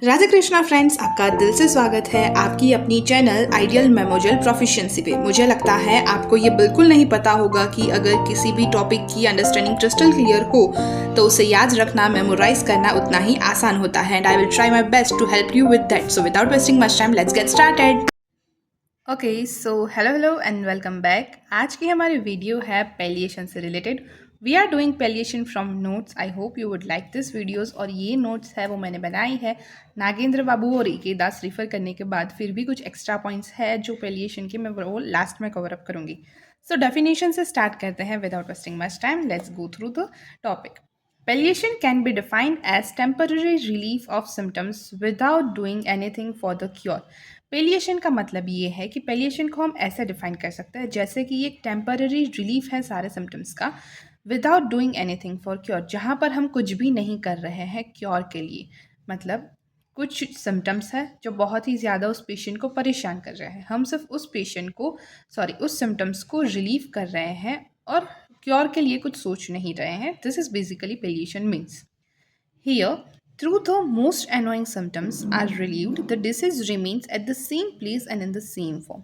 Radhe Krishna friends, आपका दिल से स्वागत है आपकी अपनी चैनल आइडियल मेमोरियल प्रोफिशिएंसी पे। मुझे लगता है आपको ये बिल्कुल नहीं पता होगा कि अगर किसी भी टॉपिक की अंडरस्टैंडिंग क्रिस्टल क्लियर हो तो उसे याद रखना, मेमोराइज करना उतना ही आसान होता है। And I will try my best to help you with that. So without wasting much time, let's get started. Okay, so hello and welcome back. आज की हमारी वीडियो है पैलिएशन से related. We are doing palliation from notes. I hope you would like this videos. और ये notes है वो मैंने बनाई है नागेंद्र बाबू और ए दास रिफर करने के बाद। फिर भी कुछ एक्स्ट्रा पॉइंट्स है जो पैलिएशन के मैं वो लास्ट में कवर अप करूँगी। सो डेफिनेशन से स्टार्ट करते हैं without wasting much time. Let's go through the topic. Palliation can be defined as temporary relief of symptoms without doing anything for the cure. पेलिएशन का मतलब ये है कि पेलिएशन को हम ऐसे डिफाइन कर सकते हैं जैसे कि ये एक टेम्पररी रिलीफ है सारे सिम्टम्स का, without doing anything for cure, जहाँ पर हम कुछ भी नहीं कर रहे हैं क्योर के लिए। मतलब कुछ सिम्टम्स है जो बहुत ही ज़्यादा उस पेशेंट को परेशान कर रहे हैं, हम सिर्फ उस पेशेंट को उस सिम्टम्स को रिलीव कर रहे हैं और क्योर के लिए कुछ सोच नहीं रहे हैं। This is basically palliation means. Here, through the most annoying symptoms are relieved, the disease remains at the same place and in the same form.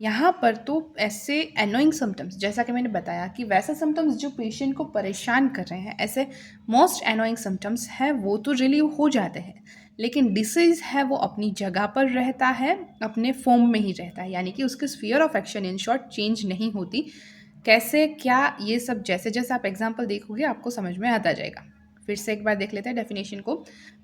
यहाँ पर तो ऐसे एनोइंग सिम्टम्स, जैसा कि मैंने बताया कि वैसे सिम्टम्स जो पेशेंट को परेशान कर रहे हैं, ऐसे मोस्ट एनोइंग सिम्टम्स हैं वो तो रिलीव हो जाते हैं, लेकिन डिसीज़ है वो अपनी जगह पर रहता है, अपने फॉर्म में ही रहता है, यानी कि उसकी sphere of action in short change नहीं होती। कैसे क्या, ये सब जैसे जैसे आप एग्जाम्पल देखोगे आपको समझ में आता जाएगा। फिर से एक बार देख लेते हैं डेफिनेशन को।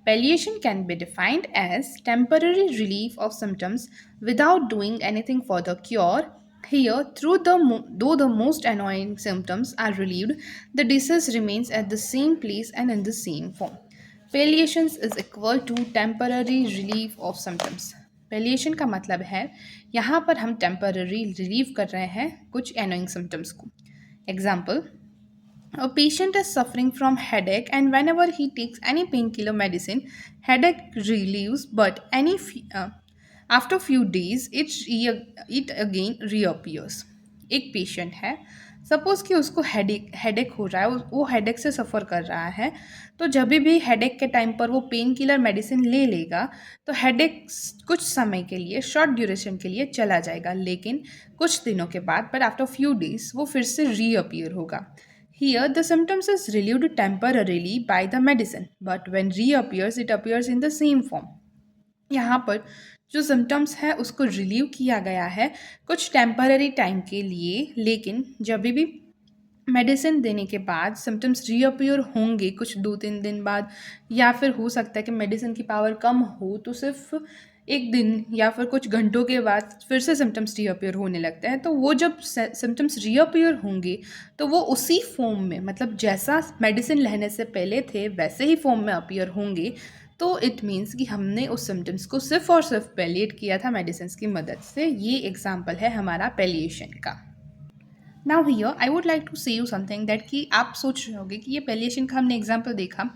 Palliation can be defined as temporary relief of symptoms without doing anything for the cure. Here, though the most annoying symptoms are relieved, the disease remains at the same place and in the same form. Palliation is equal to temporary relief of symptoms. Palliation का मतलब है यहाँ पर हम temporary relieve कर रहे हैं कुछ एनोइंग सिम्टम्स को। Example, a patient is suffering from headache and whenever he takes any painkiller medicine, headache relieves, but after few days it again reappears. एक पेशेंट है, सपोज कि उसको हेडेक हो रहा है, वो हेडेक से सफ़र कर रहा है, तो जब भी हेडेक के टाइम पर वो पेन किलर मेडिसिन ले लेगा तो हेडेक कुछ समय के लिए, शॉर्ट ड्यूरेशन के लिए चला जाएगा, लेकिन कुछ दिनों के बाद, बट आफ्टर फ्यू डेज वो फिर से रीअपियर होगा। Here, the symptoms is relieved temporarily by the medicine, but when reappears, it appears in the same form. यहाँ पर जो सिम्टम्स है उसको रिलीव किया गया है कुछ टेम्पररी टाइम के लिए, लेकिन जब भी मेडिसिन देने के बाद सिम्टम्स रीअपियर होंगे कुछ 2-3 दिन बाद, या फिर हो सकता है कि मेडिसिन की पावर कम हो तो सिर्फ एक दिन या फिर कुछ घंटों के बाद फिर से सिम्टम्स रीअपियर होने लगते हैं। तो वो जब सिम्टम्स रीअपियर होंगे तो वो उसी फॉर्म में, मतलब जैसा मेडिसिन लेने से पहले थे वैसे ही फॉर्म में अपीयर होंगे। तो इट मीन्स कि हमने उस सिम्टम्स को सिर्फ और सिर्फ पैलिएट किया था मेडिसिन की मदद से। ये एग्जाम्पल है हमारा पैलिएशन का। Now here I would like to say you something that कि आप सोच रहे होगे कि ये पैलिएशन का हमने एग्जाम्पल देखा,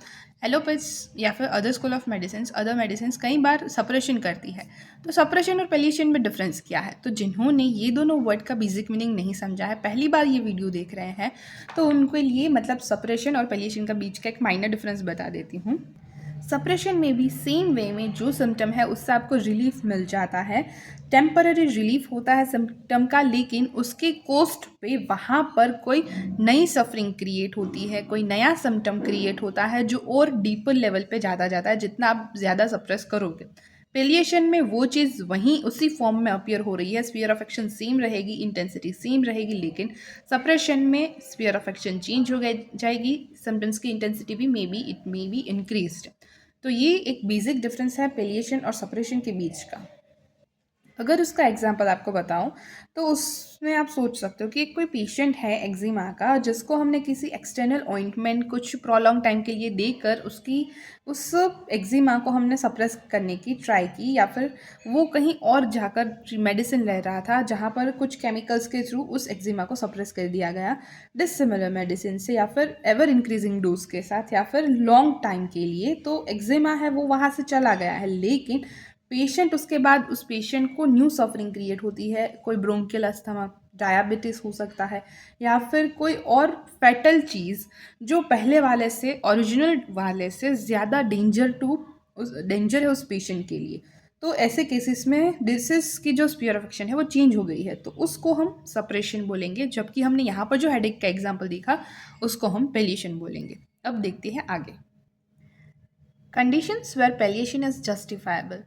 एलोपैथ्स या फिर other school of medicine, other medicine कई बार सप्रेशन करती है, तो सप्रेशन और पैलिएशन में डिफरेंस क्या है? तो जिन्होंने ये दोनों वर्ड का बेसिक मीनिंग नहीं समझा है, पहली बार ये वीडियो देख रहे हैं, तो उनके लिए मतलब सप्रेशन और पैलिएशन का बीच का एक माइनर डिफरेंस बता देती हूँ। सप्रेशन में भी सेम वे में जो सिम्टम है उससे आपको रिलीफ मिल जाता है, टेम्पररी रिलीफ होता है सिम्टम का, लेकिन उसके कॉस्ट पे वहाँ पर कोई नई सफरिंग क्रिएट होती है, कोई नया सिम्टम क्रिएट होता है जो और डीपर लेवल पे ज़्यादा जाता है जितना आप ज़्यादा सप्रेस करोगे। पेलिएशन में वो चीज़ वहीं उसी फॉर्म में अपीयर हो रही है, स्फीयर ऑफ एक्शन सेम रहेगी, इंटेंसिटी सेम रहेगी, लेकिन सप्रेशन में स्फीयर ऑफ एक्शन चेंज हो जाएगी, सिम्टम्स की इंटेंसिटी भी इट मे बी इंक्रीज्ड। तो ये एक बेसिक डिफरेंस है पेलिएशन और सप्रेशन के बीच का। अगर उसका एग्जांपल आपको बताऊं तो उसमें आप सोच सकते हो कि कोई पेशेंट है एक्जिमा का जिसको हमने किसी एक्सटर्नल ऑइंटमेंट कुछ प्रोलॉन्ग टाइम के लिए देकर उसकी उस एक्जिमा को हमने सप्रेस करने की ट्राई की, या फिर वो कहीं और जाकर मेडिसिन ले रहा था जहाँ पर कुछ केमिकल्स के थ्रू उस एक्जिमा को सप्रेस कर दिया गया डिसिमिलर मेडिसिन से, या फिर एवर इंक्रीजिंग डोज के साथ, या फिर लॉन्ग टाइम के लिए। तो एक्जिमा है वो वहाँ से चला गया है, लेकिन पेशेंट उसके बाद उस पेशेंट को न्यू सफरिंग क्रिएट होती है, कोई ब्रोंकियल अस्थमा, डायबिटीज़ हो सकता है, या फिर कोई और फैटल चीज़ जो पहले वाले से, ओरिजिनल वाले से ज़्यादा डेंजर टू उस डेंजर है उस पेशेंट के लिए, तो ऐसे केसेस में डिसीज की जो स्फीयर ऑफ एक्शन है वो चेंज हो गई है, तो उसको हम सप्रेशन बोलेंगे। जबकि हमने यहाँ पर जो हेडेक का एग्जाम्पल देखा उसको हम पैलिएशन बोलेंगे। अब देखते हैं आगे। Conditions where palliation is justifiable.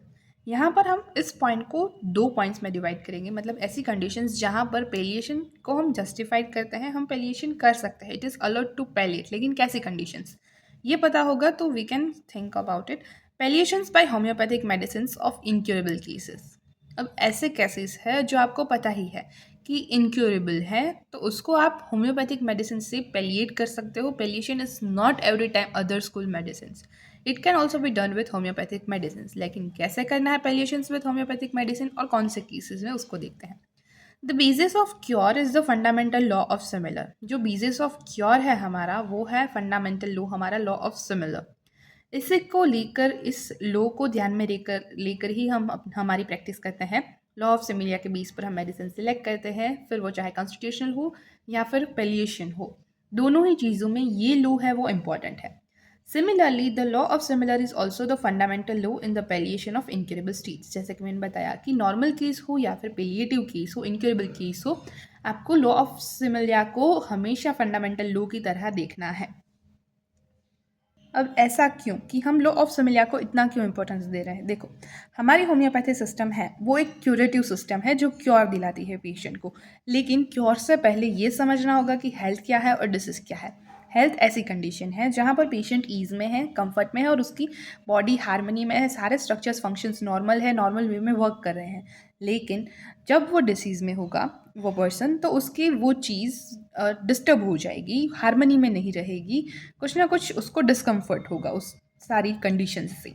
यहाँ पर हम इस पॉइंट को दो पॉइंट्स में डिवाइड करेंगे, मतलब ऐसी कंडीशंस जहाँ पर पैलिएशन को हम जस्टिफाइड करते हैं, हम पैलिएशन कर सकते हैं, it is allowed to palliate. लेकिन कैसी कंडीशंस, ये पता होगा तो we can think about it. Palliations by homeopathic medicine of incurable cases. अब ऐसे केसेस है जो आपको पता ही है कि इनक्योरेबल है, तो उसको आप होम्योपैथिक मेडिसिन से पैलिएट कर सकते हो। Palliation is not every time other school medicine, it can also be done with homeopathic medicine. लेकिन कैसे करना है पैलिएशंस विथ होम्योपैथिक मेडिसिन और कौन से केसेस में, उसको देखते हैं। The basis of cure is the fundamental law of similar. जो बेसिस ऑफ क्योर है हमारा वो है फंडामेंटल लॉ, हमारा लॉ ऑफ सिमिलर। इसी को लेकर, इस लॉ को ध्यान में लेकर ही हम हमारी प्रैक्टिस करते हैं। लॉ ऑफ सिमिलिया के बेस पर हम मेडिसिन सिलेक्ट करते हैं, फिर वो चाहे कॉन्स्टिट्यूशनल हो या फिर पैलिएशन हो, दोनों ही चीज़ों में ये लॉ है वो इम्पॉर्टेंट है। Similarly, the law of similar is also the fundamental law in the palliation of incurable states। जैसे कि मैंने बताया कि नॉर्मल केस हो या फिर पेलिएटिव केस हो, इनक्योरेबल केस हो, आपको लॉ ऑफ सिमिलिया को हमेशा फंडामेंटल लॉ की तरह देखना है। अब ऐसा क्यों कि हम लॉ ऑफ सिमिलिया को इतना क्यों इंपॉर्टेंस दे रहे हैं? देखो, हमारी होम्योपैथी सिस्टम है वो एक क्यूरेटिव सिस्टम है जो क्योर दिलाती है पेशेंट को। लेकिन क्योर से पहले ये समझना होगा कि हेल्थ क्या है और डिसीज क्या है। हेल्थ ऐसी कंडीशन है जहाँ पर पेशेंट ईज में है, कंफर्ट में है और उसकी बॉडी हार्मनी में है, सारे स्ट्रक्चर्स फंक्शंस नॉर्मल है, नॉर्मल वे में वर्क कर रहे हैं। लेकिन जब वो डिसीज़ में होगा वो पर्सन, तो उसकी वो चीज़ डिस्टर्ब हो जाएगी, हार्मनी में नहीं रहेगी, कुछ ना कुछ उसको डिस्कम्फर्ट होगा उस सारी कंडीशन से।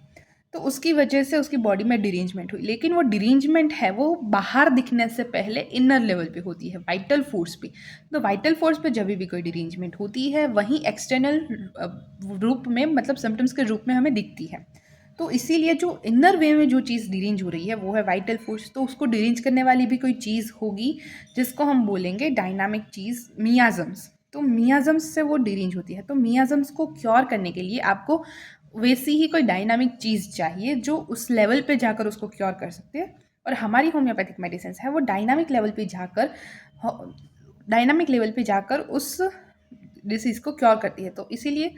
तो उसकी वजह से उसकी बॉडी में डिरेंजमेंट हुई। लेकिन वो डिरेंजमेंट है वो बाहर दिखने से पहले इनर लेवल पे होती है, वाइटल फोर्स पे। तो वाइटल फोर्स पे जब भी कोई डिरेंजमेंट होती है वहीं एक्सटर्नल रूप में, मतलब सिम्टम्स के रूप में हमें दिखती है। तो इसीलिए जो इनर वे में जो चीज़ डिरेंज हो रही है वो है वाइटल फोर्स। तो उसको डिरेंज करने वाली भी कोई चीज़ होगी जिसको हम बोलेंगे डायनामिक चीज़, मियाजम्स। तो मियाजम्स से वो डिरेंज होती है। तो मियाजम्स को क्योर करने के लिए आपको वैसी ही कोई डायनामिक चीज़ चाहिए जो उस लेवल पे जाकर उसको क्योर कर सकते हैं। और हमारी होम्योपैथिक मेडिसिन है वो डायनामिक लेवल पे जाकर उस डिसीज़ को क्योर करती है। तो इसीलिए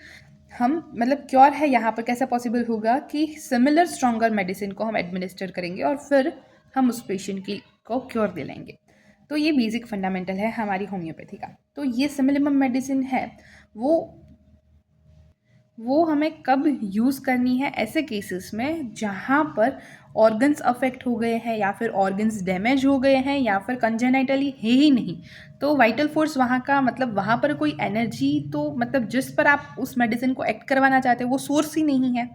हम, मतलब क्योर है यहाँ पर कैसा पॉसिबल होगा कि सिमिलर स्ट्रॉन्गर मेडिसिन को हम एडमिनिस्टर करेंगे और फिर हम उस पेशेंट को क्योर दिलाएंगे। तो ये बेसिक फंडामेंटल है हमारी होम्योपैथी का। तो ये सिमिलर मेडिसिन है वो हमें कब यूज़ करनी है? ऐसे केसेस में जहाँ पर ऑर्गन्स अफेक्ट हो गए हैं या फिर ऑर्गन्स डैमेज हो गए हैं या फिर कंजेनाइटली है ही नहीं, तो वाइटल फोर्स वहाँ का, मतलब वहाँ पर कोई एनर्जी, तो मतलब जिस पर आप उस मेडिसिन को एक्ट करवाना चाहते हैं वो सोर्स ही नहीं है,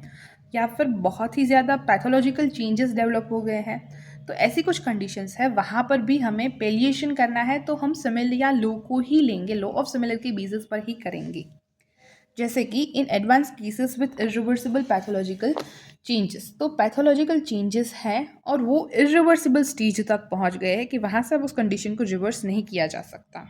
या फिर बहुत ही ज़्यादा पैथोलॉजिकल चेंजेस डेवलप हो गए हैं। तो ऐसी कुछ कंडीशंस है, वहाँ पर भी हमें पैलिएशन करना है तो हम सिमिलिया लॉ को ही लेंगे, लॉ ऑफ सिमिलर के बेसिस पर ही करेंगे। जैसे कि in advance cases with irreversible pathological changes. तो पैथोलॉजिकल चेंजेस हैं और वो इरिवर्सिबल स्टेज तक पहुंच गए हैं कि वहाँ से अब उस कंडीशन को रिवर्स नहीं किया जा सकता।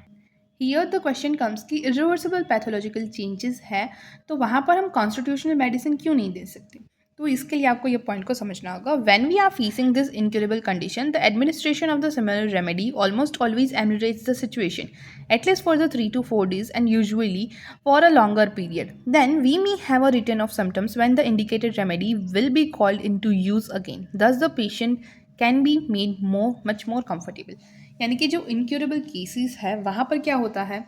हियर द क्वेश्चन कम्स कि इरिवर्सिबल पैथोलॉजिकल चेंजेस है तो वहाँ पर हम कॉन्स्टिट्यूशनल मेडिसिन क्यों नहीं दे सकते? तो इसके लिए आपको ये पॉइंट को समझना होगा। When we are facing this incurable condition, the administration of the similar remedy almost always ameliorates the situation, at least for the 3 to 4 days and usually for a longer period. Then we may have a return of symptoms when the indicated remedy will be called into use again. Thus the patient can be made much more comfortable. यानी कि जो incurable cases है वहाँ पर क्या होता है,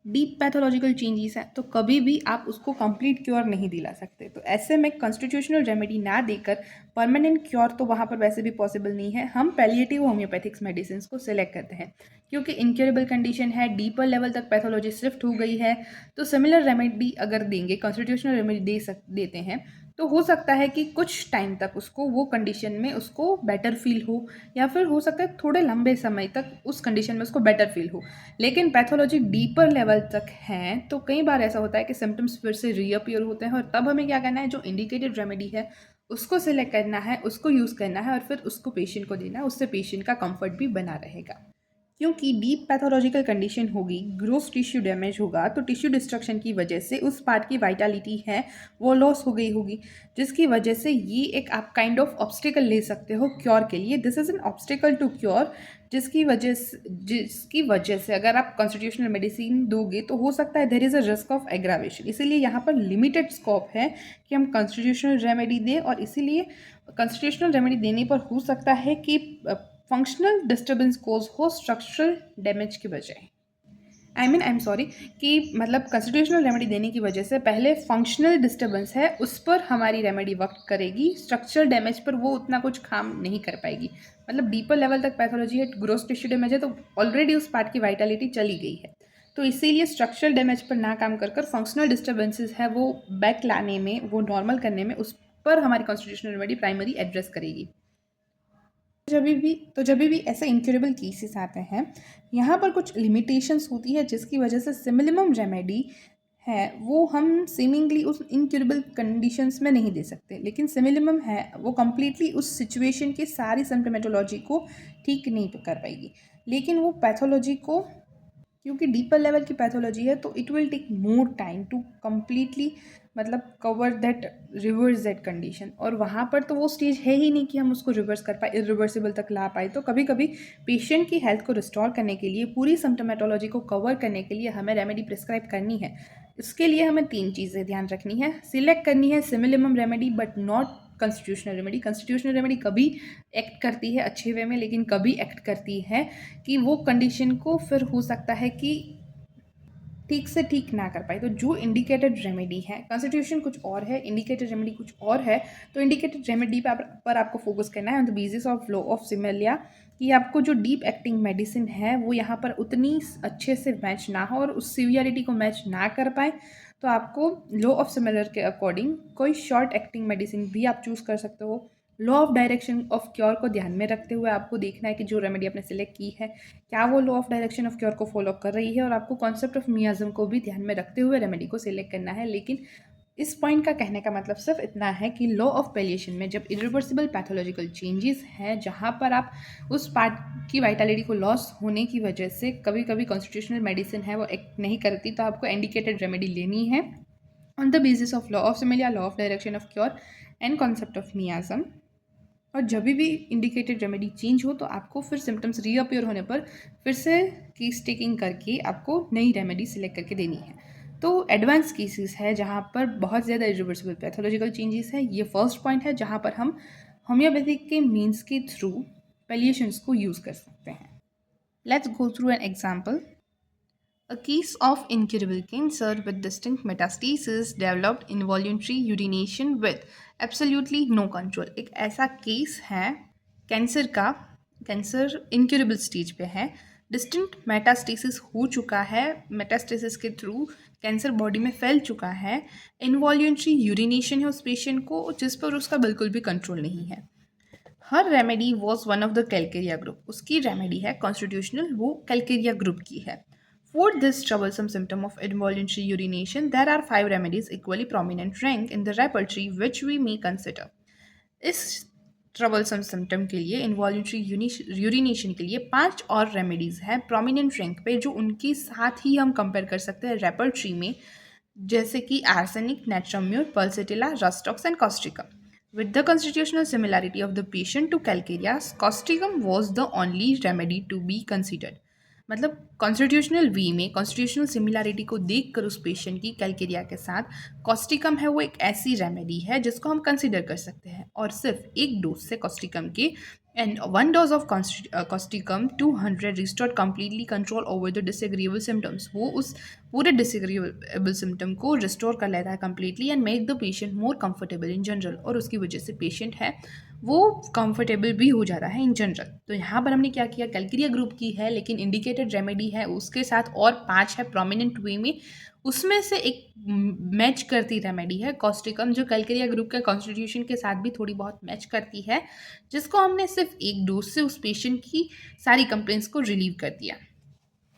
deep pathological changes हैं, तो कभी भी आप उसको कंप्लीट क्योर नहीं दिला सकते। तो ऐसे में कॉन्स्टिट्यूशनल रेमेडी ना देकर परमानेंट क्योर तो वहाँ पर वैसे भी पॉसिबल नहीं है। हम पैलिएटिव होम्योपैथिक्स मेडिसिन को सिलेक्ट करते हैं क्योंकि इनक्योरेबल कंडीशन है, डीपर लेवल तक पैथोलॉजी शिफ्ट हो गई है। तो सिमिलर रेमेडी अगर देंगे, कॉन्स्टिट्यूशनल रेमेडी देते हैं, तो हो सकता है कि कुछ टाइम तक उसको वो कंडीशन में उसको बेटर फील हो, या फिर हो सकता है थोड़े लंबे समय तक उस कंडीशन में उसको बेटर फील हो। लेकिन पैथोलॉजी डीपर लेवल तक है तो कई बार ऐसा होता है कि सिम्टम्स फिर से रीअपियर होते हैं और तब हमें क्या करना है, जो इंडिकेटेड रेमेडी है उसको सिलेक्ट करना है, उसको यूज़ करना है और फिर उसको पेशेंट को देना है। उससे पेशेंट का कंफर्ट भी बना रहेगा। क्योंकि डीप पैथोलॉजिकल कंडीशन होगी, ग्रोस टिश्यू डैमेज होगा, तो टिश्यू डिस्ट्रक्शन की वजह से उस पार्ट की वाइटलिटी है वो लॉस हो गई होगी, जिसकी वजह से ये एक आप काइंड ऑफ ऑब्स्टिकल ले सकते हो क्योर के लिए। This is an obstacle to cure, जिसकी वजह से अगर आप कॉन्स्टिट्यूशनल मेडिसिन दोगे तो हो सकता है there is a risk of aggravation. इसीलिए यहाँ पर लिमिटेड स्कोप है कि हम कॉन्स्टिट्यूशनल रेमेडी दें, और इसीलिए कॉन्स्टिट्यूशनल रेमेडी देने पर हो सकता है कि फंक्शनल डिस्टर्बेंस कोज हो स्ट्रक्चरल डैमेज की बजाय। आई एम सॉरी कि मतलब कॉन्स्टिट्यूशनल रेमेडी देने की वजह से पहले फंक्शनल डिस्टर्बेंस है उस पर हमारी रेमेडी वर्क करेगी, स्ट्रक्चरल डैमेज पर वो उतना कुछ काम नहीं कर पाएगी। मतलब डीपर लेवल तक पैथोलॉजी है, ग्रोस टिश्यू डैमेज है, तो ऑलरेडी उस पार्ट की वाइटलिटी चली गई है, तो इसीलिए स्ट्रक्चरल डैमेज पर ना काम कर फंक्शनल डिस्टर्बेंसेज है वो बैक लाने में, वो नॉर्मल करने में, उस पर हमारी कॉन्स्टिट्यूशनल रेमेडी प्राइमरी एड्रेस करेगी। जब भी ऐसे इंक्योरेबल केसेस आते हैं, यहाँ पर कुछ लिमिटेशंस होती है जिसकी वजह से सिमिलिमम रेमेडी है वो हम सीमिंगली उस इनक्योरेबल कंडीशंस में नहीं दे सकते, लेकिन सिमिलिमम है वो कम्प्लीटली उस सिचुएशन की सारी सिम्प्टोमेटोलॉजी को ठीक नहीं कर पाएगी, लेकिन वो पैथोलॉजी को, क्योंकि डीपर लेवल की पैथोलॉजी है तो it will take more time to completely मतलब cover that, reverse that condition. और वहाँ पर तो वो स्टेज है ही नहीं कि हम उसको रिवर्स कर पाए, इरिवर्सिबल तक ला पाए। तो कभी कभी पेशेंट की हेल्थ को रिस्टोर करने के लिए, पूरी सिम्प्टोमेटोलॉजी को कवर करने के लिए हमें रेमेडी प्रिस्क्राइब करनी है। इसके लिए हमें 3 चीज़ें ध्यान रखनी है। सिलेक्ट करनी है similimum remedy but not constitutional remedy. Constitutional remedy कभी एक्ट करती है अच्छे वे में, लेकिन कभी एक्ट करती है कि वो कंडीशन को फिर हो सकता है कि ठीक से ठीक ना कर पाए। तो जो इंडिकेटेड रेमेडी है, कॉन्स्टिट्यूशन कुछ और है, इंडिकेटेड रेमेडी कुछ और है, तो इंडिकेटेड रेमेडी पर आपको फोकस करना है on the basis of law of similia, कि आपको जो डीप एक्टिंग मेडिसिन है वो यहाँ पर उतनी अच्छे से मैच ना हो और उस सीवियरिटी को मैच ना कर पाए, तो आपको लॉ ऑफ सिमिलर के अकॉर्डिंग कोई शॉर्ट एक्टिंग मेडिसिन भी आप चूज़ कर सकते हो। Law of direction of cure को ध्यान में रखते हुए आपको देखना है कि जो रेमेडी आपने सिलेक्ट की है क्या वो law of direction of cure को फॉलो कर रही है, और आपको कॉन्सेप्ट ऑफ मियाज्म को भी ध्यान में रखते हुए रेमेडी को सिलेक्ट करना है। लेकिन इस पॉइंट का कहने का मतलब सिर्फ इतना है कि लॉ ऑफ पैलिएशन में जब इरिवर्सिबल पैथोलॉजिकल चेंजेस हैं, जहाँ पर आप उस पार्ट की वाइटलिटी को लॉस होने की वजह से कभी कभी कॉन्स्टिट्यूशनल मेडिसिन है वो एक्ट नहीं करती, तो आपको इंडिकेटेड रेमेडी लेनी है on the basis of law of similia, law of direction of cure and concept of मियाज्म। और जब भी इंडिकेटेड रेमेडी चेंज हो तो आपको फिर सिम्टम्स रीअपियर होने पर फिर से केस टेकिंग करके आपको नई रेमेडी सिलेक्ट करके देनी है। तो एडवांस केसेस है जहाँ पर बहुत ज़्यादा इरिवर्सिबल पैथोलॉजिकल चेंजेस है, ये फर्स्ट पॉइंट है जहाँ पर हम होम्योपैथिक के मीन्स के थ्रू पैलिएशंस को यूज़ कर सकते हैं। Let's go through an example. A case of incurable cancer with distinct metastasis developed involuntary urination with absolutely no control। एक ऐसा केस है कैंसर का, कैंसर इनक्यूरेबल स्टेज पे है, डिस्टिंक्ट मेटास्टेसिस हो चुका है, मेटास्टेसिस के थ्रू कैंसर बॉडी में फैल चुका है, इनवॉल्यूंट्री यूरिनेशन है उस पेशेंट को जिस पर उसका बिल्कुल भी कंट्रोल नहीं है। हर remedy was one of the calcarea group, उसकी रेमेडी है कॉन्स्टिट्यूशनल, वो कैलकेरिया ग्रुप की है। For this troublesome symptom of involuntary urination, there are 5 remedies equally prominent rank in the repertory which we may consider। इस troublesome symptom के लिए, involuntary urination के लिए 5 और रेमेडीज़ हैं प्रोमिनेंट रैंक पे, जो उनके साथ ही हम कंपेयर कर सकते हैं रेपर्ट्री में, जैसे कि arsenic, natrum mur, pulsatilla, rhus tox and causticum. With the constitutional similarity of the patient to calcaria, causticum was the only remedy to be considered। मतलब कॉन्स्टिट्यूशनल वी में कॉन्स्टिट्यूशनल सिमिलैरिटी को देखकर उस पेशेंट की कैलकेरिया के साथ कॉस्टिकम है वो एक ऐसी रेमेडी है जिसको हम कंसिडर कर सकते हैं, और सिर्फ एक डोज से कॉस्टिकम के and 1 dose of causticum 200 restored completely control over the disagreeable symptoms। वो उस पूरे disagreeable symptom को रिस्टोर कर लेता है completely and make the patient more comfortable in general, और उसकी वजह से पेशेंट है वो कंफर्टेबल भी हो जाता है इन जनरल। तो यहाँ पर हमने क्या किया, कैलकेरिया ग्रुप की है लेकिन इंडिकेटेड रेमेडी है उसके साथ और 5 है प्रोमिनेंट वे में, उसमें से एक मैच करती रेमेडी है कॉस्टिकम, जो कैलकेरिया ग्रुप के कॉन्स्टिट्यूशन के साथ भी थोड़ी बहुत मैच करती है, जिसको हमने सिर्फ एक डोज से उस पेशेंट की सारी कंप्लेंट्स को रिलीव कर दिया।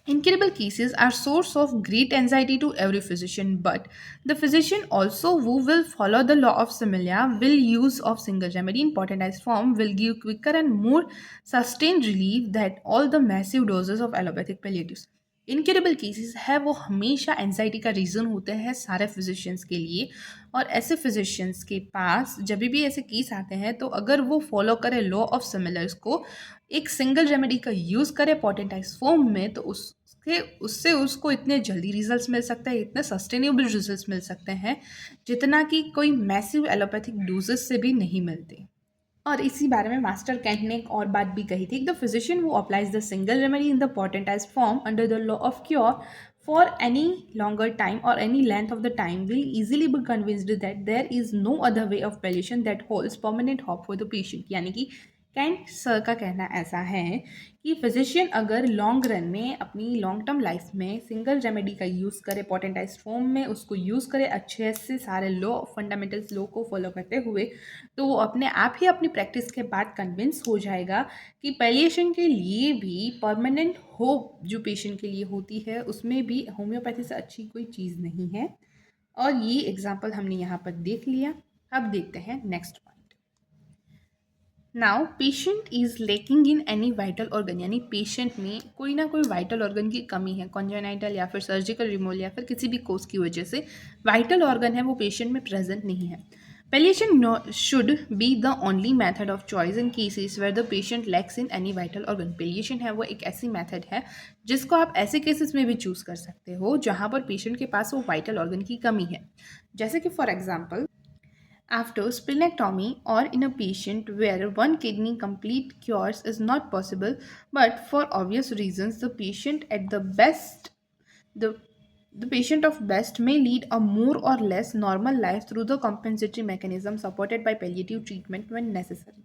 Incurable cases are source of great anxiety to every physician, but the physician also who will follow the law of similia will use of single remedy in potentized form will give quicker and more sustained relief that all the massive doses of allopathic palliatives. Incurable cases है वो हमेशा anxiety का reason होते हैं सारे physicians के लिए, और ऐसे फिजिशियंस के पास जब भी ऐसे केस आते हैं तो अगर वो फॉलो करे लॉ ऑफ सिमिलर्स को, एक सिंगल रेमेडी का यूज़ करे पोटेंटाइज फॉर्म में, तो उसके उससे उसको इतने जल्दी रिजल्ट्स मिल सकते हैं, इतने सस्टेनेबल रिजल्ट्स मिल सकते हैं जितना कि कोई मैसिव एलोपैथिक डोजेस से भी नहीं मिलते। और इसी बारे में मास्टर कैंट ने एक और बात भी कही थी, the physician who applies the single remedy in the potentise form under the law of cure for any longer time or any length of the time will easily be convinced that there is no other way of palliation that holds permanent hope for the patient। यानी कि cantt sir का कहना ऐसा है कि physician अगर long run में अपनी लॉन्ग टर्म लाइफ में सिंगल रेमेडी का यूज़ करे पोटेंटाइज फॉर्म में, उसको यूज़ करे अच्छे से सारे लॉ फंडामेंटल्स लॉ को फॉलो करते हुए, तो वो अपने आप ही अपनी प्रैक्टिस के बाद कन्विंस हो जाएगा कि पैलिएशन के लिए भी परमानेंट होप जो पेशेंट के लिए होती है उसमें भी होम्योपैथी से अच्छी कोई चीज़ नहीं है। और ये एग्जाम्पल हमने यहाँ पर देख लिया। अब देखते हैं next point. Now patient is lacking in any vital organ, यानी पेशेंट में कोई ना कोई वाइटल ऑर्गन की कमी है, कॉन्जेनाइटल या फिर सर्जिकल रिमूवल या फिर किसी भी कोज की वजह से वाइटल ऑर्गन है वो पेशेंट में प्रेजेंट नहीं है। Palliation should be the only method of choice in cases where the patient lacks in any vital organ. Palliation है वो एक ऐसी मेथड है जिसको आप ऐसे केसेस में भी चूज कर सकते हो जहाँ पर पेशेंट के पास वो वाइटल ऑर्गन की कमी है, जैसे कि for example after splenectomy or in a patient where one kidney complete cures is not possible, but for obvious reasons the patient at the best the the patient of best may lead a more or less normal life through the compensatory mechanism supported by palliative treatment when necessary।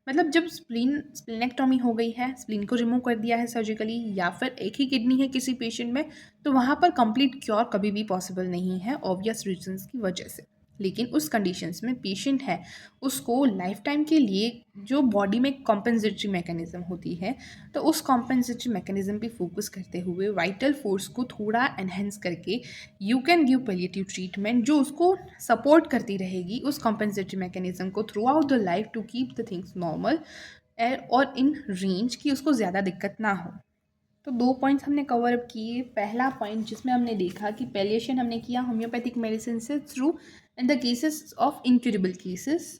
मतलब जब स्प्लीनेक्टोमी हो गई है, spleen को remove कर दिया है surgically, या फिर एक ही किडनी है किसी पेशेंट में, तो वहाँ पर कंप्लीट क्योर कभी भी पॉसिबल नहीं है ऑब्वियस रीजंस की वजह से। लेकिन उस कंडीशंस में पेशेंट है उसको लाइफ टाइम के लिए जो बॉडी में कॉम्पेंसेटरी मैकेनिज्म होती है, तो उस कॉम्पेंसेटरी मैकेनिज्म पे फोकस करते हुए वाइटल फोर्स को थोड़ा एनहेंस करके you can give palliative treatment जो उसको सपोर्ट करती रहेगी उस कॉम्पेंसेटरी मैकेनिज्म को throughout the life to keep the things normal और इन रेंज कि उसको ज़्यादा दिक्कत ना हो। तो 2 पॉइंट्स हमने कवर अप किए। पहला पॉइंट जिसमें हमने देखा कि पैलिएशन हमने किया होम्योपैथिक मेडिसिन से through in the cases of incurable cases,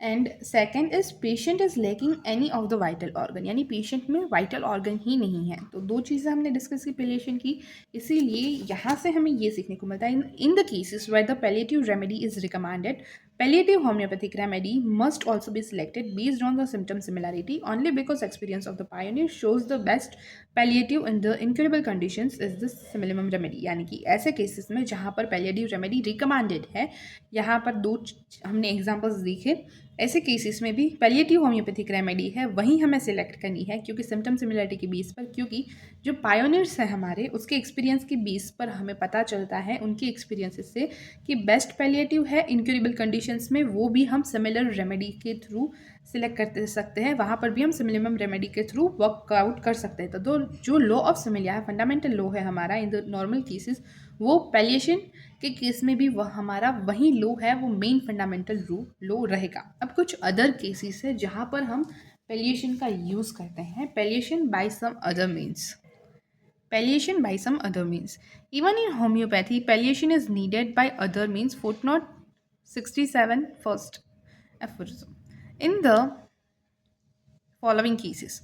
and second is patient is lacking any of the vital organ, यानी पेशेंट में वाइटल ऑर्गन ही नहीं है। तो 2 चीज़ें हमने डिस्कस की पैलिएशन की, इसीलिए यहाँ से हमें ये सीखने को मिलता है in the cases where the palliative remedy is recommended, palliative homeopathic remedy must also be selected based on the symptom similarity only because experience of the pioneer shows the best palliative in the incurable conditions is the minimum remedy। यानी कि ऐसे cases में जहाँ पर palliative remedy recommended है, यहाँ पर 2 हमने एग्जांपल्स देखे, ऐसे केसेस में भी पैलिएटिव होम्योपैथिक रेमेडी है वहीं हमें सिलेक्ट करनी है क्योंकि सिम्टम सिमिलरिटी के बेस पर, क्योंकि जो पायोनियर्स हैं हमारे उसके एक्सपीरियंस के बेस पर हमें पता चलता है उनकी एक्सपीरियंसेस से कि बेस्ट पैलिएटिव है इनक्यूरेबल कंडीशंस में, वो भी हम सिमिलर रेमेडी के थ्रू सिलेक्ट कर सकते हैं, वहाँ पर भी हम सिमिलम रेमेडी के थ्रू वर्कआउट कर सकते हैं। तो जो लॉ ऑफ सिमिलिया है, फंडामेंटल लॉ है हमारा इन द नॉर्मल केसेस, वो पैलिएशन के केस में भी वह हमारा वही लो है, वो मेन फंडामेंटल लो रहेगा। अब कुछ अदर केसेस है जहाँ पर हम पैलिएशन का यूज़ करते हैं, palliation by some other means. Palliation by some other means. Even in homeopathy, palliation is needed by other means. Footnote 67 first aphorism. In the following cases,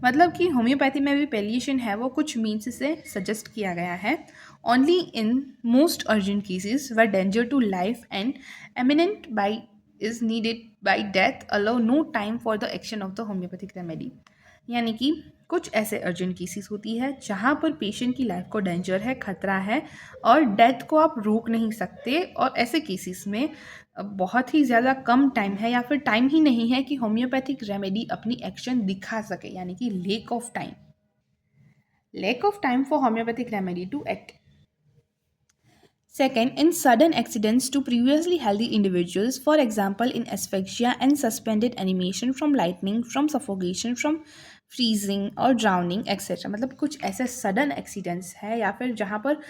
मतलब कि होम्योपैथी में भी पैलिएशन है वो कुछ मीन्स से सजेस्ट किया गया है। Only in most urgent cases where danger to life and imminent by is needed by death allow no time for the action of the homeopathic remedy. यानी कि कुछ ऐसे अर्जेंट केसेस होती है जहाँ पर पेशेंट की लाइफ को डेंजर है, खतरा है और डेथ को आप रोक नहीं सकते, और ऐसे केसेस में बहुत ही ज़्यादा कम टाइम है या फिर टाइम ही नहीं है कि होम्योपैथिक रेमेडी अपनी एक्शन दिखा सके, यानी कि lack of time for homeopathic remedy to act. Second, in sudden accidents to previously healthy individuals, for example in asphyxia and suspended animation from lightning, from suffocation, from freezing और drowning etcetera. मतलब कुछ ऐसे sudden accidents है या फिर जहाँ पर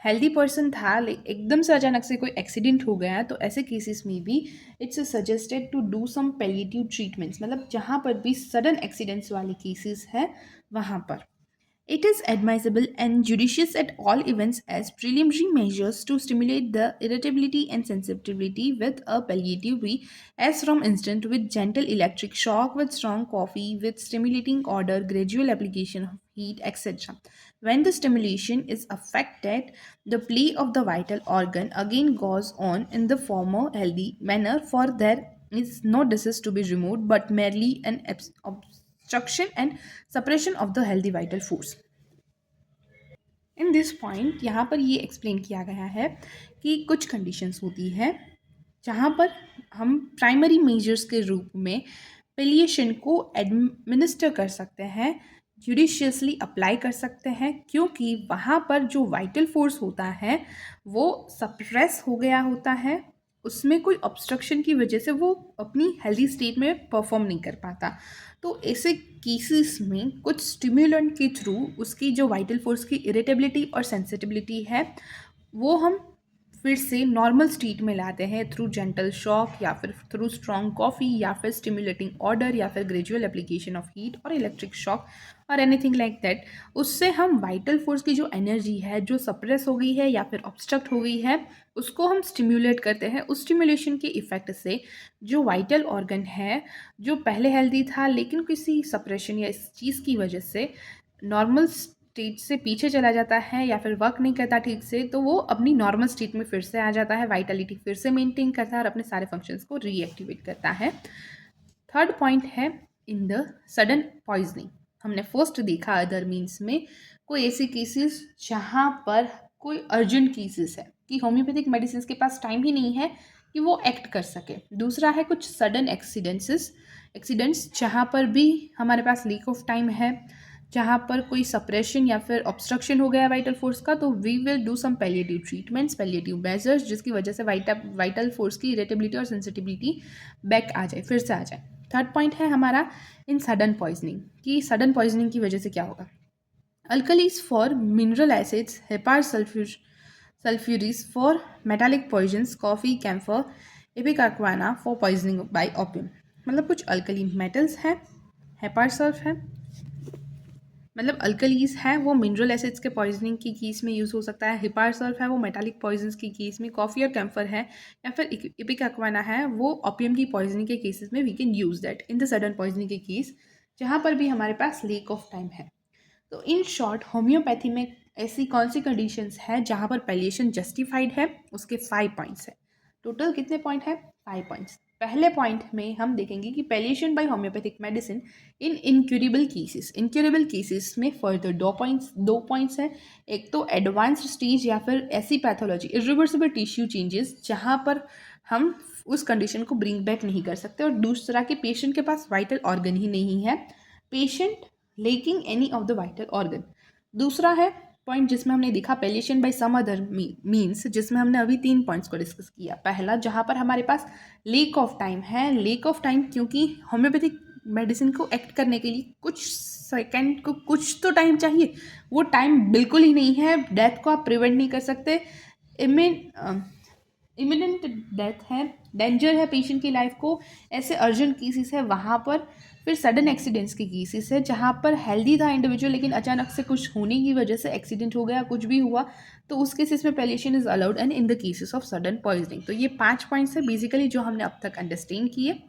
healthy person था एकदम से अचानक से कोई एक्सीडेंट हो गया, तो ऐसे केसेस में भी it's suggested to do some palliative treatments. मतलब जहाँ पर भी सडन एक्सीडेंट्स वाले केसेस है वहाँ पर it is advisable and judicious at all events as preliminary measures to stimulate the irritability and sensitivity with a palliative way, as from instant with gentle electric shock, with strong coffee, with stimulating odor, gradual application of heat, etc. When the stimulation is affected, the play of the vital organ again goes on in the former healthy manner, for there is no disease to be removed, but merely an obstruction and suppression of the healthy vital force. In this point यहाँ पर ये explain किया गया है कि कुछ conditions होती है जहाँ पर हम प्राइमरी मेजर्स के रूप में पेलिएशन को एडमिनिस्टर कर सकते हैं, जुडिशियसली अप्लाई कर सकते हैं, क्योंकि वहाँ पर जो वाइटल फोर्स होता है वो सप्रेस हो गया होता है, उसमें कोई ऑब्स्ट्रक्शन की वजह से वो अपनी हेल्दी स्टेट में परफॉर्म नहीं कर पाता। तो ऐसे केसेस में कुछ स्टिम्युलेंट के थ्रू उसकी जो वाइटल फोर्स की इरिटेबिलिटी और सेंसिटिविटी है वो हम फिर से नॉर्मल स्टेट में लाते हैं थ्रू जेंटल शॉक या फिर थ्रू स्ट्रॉन्ग कॉफ़ी या फिर स्टिमुलेटिंग ऑर्डर या फिर ग्रेजुअल एप्लीकेशन ऑफ हीट और इलेक्ट्रिक शॉक और एनीथिंग लाइक दैट। उससे हम वाइटल फोर्स की जो एनर्जी है जो सप्रेस हो गई है या फिर ऑब्स्ट्रक्ट हो गई है उसको हम स्टिम्युलेट करते हैं। उस स्टिम्युलेशन के इफेक्ट से जो वाइटल ऑर्गन है जो पहले हेल्दी था लेकिन किसी सप्रेशन या इस चीज़ की वजह से नॉर्मल स्टेट से पीछे चला जाता है या फिर वर्क नहीं करता ठीक से, तो वो अपनी नॉर्मल स्टेट में फिर से आ जाता है, वाइटलिटी फिर से मेंटेन करता है और अपने सारे फंक्शंस को रीएक्टिवेट करता है। थर्ड पॉइंट है इन द सडन पॉइजनिंग। हमने फर्स्ट देखा अदर मीन्स में कोई ऐसे केसेस जहाँ पर कोई अर्जेंट केसेस है कि होम्योपैथिक मेडिसिन के पास टाइम ही नहीं है कि वो एक्ट कर सके। दूसरा है कुछ सडन एक्सीडेंट्स जहाँ पर भी हमारे पास लीक ऑफ टाइम है, जहाँ पर कोई सप्रेशन या फिर ऑब्स्ट्रक्शन हो गया वाइटल फोर्स का, तो we will do some palliative treatments, palliative measures, जिसकी वजह से वाइटल फोर्स की इरिटेबिलिटी और सेंसिटिविटी बैक आ जाए, फिर से आ जाए। थर्ड पॉइंट है हमारा इन सडन पॉइजनिंग कि सडन पॉइजनिंग की वजह से क्या होगा। Alkalies for mineral acids, hepar sulphuris for metallic poisons, coffee, camphor, ipecacuanha for poisoning by opium. मतलब कुछ अल्कली मेटल्स हैं, हेपार सल्फ है, मतलब अल्कलीज है वो मिनरल एसिड्स के पॉइजनिंग की केस में यूज़ हो सकता है, हिपार सल्फ है वो मेटालिक पॉइजन्स की केस में, कॉफ़ी और कैम्फर है या फिर इपिकाक्वाना है वो ओपियम की पॉइजनिंग के केसेस में we can use that in the sudden poisoning के केस जहाँ पर भी हमारे पास लेक ऑफ टाइम है। तो इन शॉर्ट होम्योपैथी में ऐसी कौन सी कंडीशंस है जहाँ पर पैलिएशन जस्टिफाइड है, उसके 5 पॉइंट्स है। टोटल कितने पॉइंट है? 5 पॉइंट्स। पहले पॉइंट में हम देखेंगे कि palliation by homeopathic medicine in incurable cases में फर्दर दो पॉइंट्स हैं। एक तो एडवांस्ड स्टेज या फिर ऐसी पैथोलॉजी इरिवर्सिबल टिश्यू चेंजेस जहाँ पर हम उस कंडीशन को ब्रिंग बैक नहीं कर सकते, और दूसरा कि पेशेंट के पास वाइटल ऑर्गन ही नहीं है, patient lacking any of the vital organ. दूसरा है पॉइंट जिसमें हमने देखा palliation by some other means, जिसमें हमने अभी 3 पॉइंट्स को डिस्कस किया। पहला जहाँ पर हमारे पास लेक ऑफ टाइम है, लेक ऑफ टाइम क्योंकि होम्योपैथिक मेडिसिन को एक्ट करने के लिए कुछ सेकेंड को कुछ तो टाइम चाहिए, वो टाइम बिल्कुल ही नहीं है, डेथ को आप प्रिवेंट नहीं कर सकते, इमिनेंट डेथ है, डेंजर है पेशेंट की लाइफ को, ऐसे अर्जेंट केसेस है वहाँ पर। फिर सडन एक्सीडेंट्स की केसेस है जहाँ पर हेल्दी था इंडिविजुअल लेकिन अचानक से कुछ होने की वजह से एक्सीडेंट हो गया, कुछ भी हुआ, तो उस केसेस में palliation is allowed and in the cases of sudden poisoning. तो ये 5 पॉइंट्स है बेसिकली जो हमने अब तक अंडरस्टैंड किए।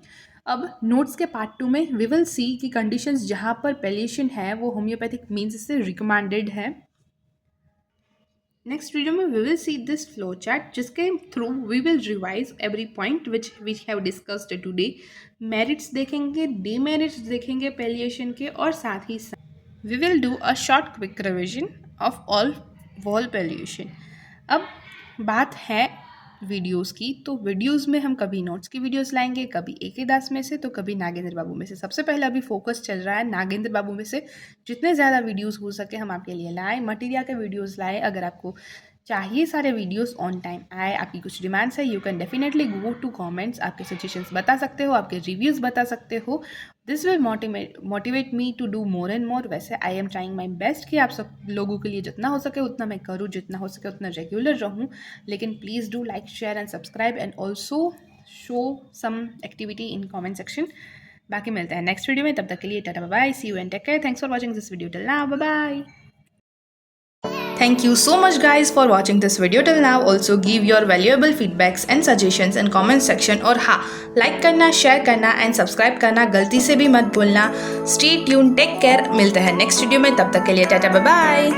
अब नोट्स के पार्ट 2 में वी विल सी कि कंडीशंस जहाँ पर पैलिएशन है वो होम्योपैथिक मीन्स से रिकमेंडेड है। नेक्स्ट वीडियो में we will see this flow chart जिसके through we will revise every point which we have discussed today. Merits देखेंगे, डीमेरिट्स देखेंगे पैलिएशन के, और साथ ही साथ we will do a short quick revision of all wall palliation. अब बात है वीडियोस की, तो वीडियोस में हम कभी नोट्स की वीडियोस लाएंगे, कभी ए.के. दास में से, तो कभी नागेंद्र बाबू में से। सबसे पहले अभी फोकस चल रहा है नागेंद्र बाबू में से, जितने ज़्यादा वीडियोस हो सके हम आपके लिए लाएँ, मटीरिया के वीडियोस लाएँ। अगर आपको चाहिए सारे वीडियोस ऑन टाइम आए, आपकी कुछ डिमांड्स है, you can definitely go to comments, आपके सजेशंस बता सकते हो, आपके रिव्यूज़ बता सकते हो. This will motivate me to do more and more. वैसे I am trying my best कि आप सब लोगों के लिए जितना हो सके उतना मैं करूँ, जितना हो सके उतना रेगुलर रहूँ. लेकिन please do like, share and subscribe and also show some activity in comment section. बाकी मिलते हैं नेक्स्ट वीडियो में, तब तक के लिए tata bye, see you and take care. Thanks for watching this video till now, bye bye. Thank you so much guys for watching this video till now. Also give your valuable feedbacks and suggestions in comment section. और हाँ, like करना, share करना and subscribe करना गलती से भी मत भूलना. Stay tuned, take care. मिलते हैं next video में, तब तक के लिए टाटा बाय बाय.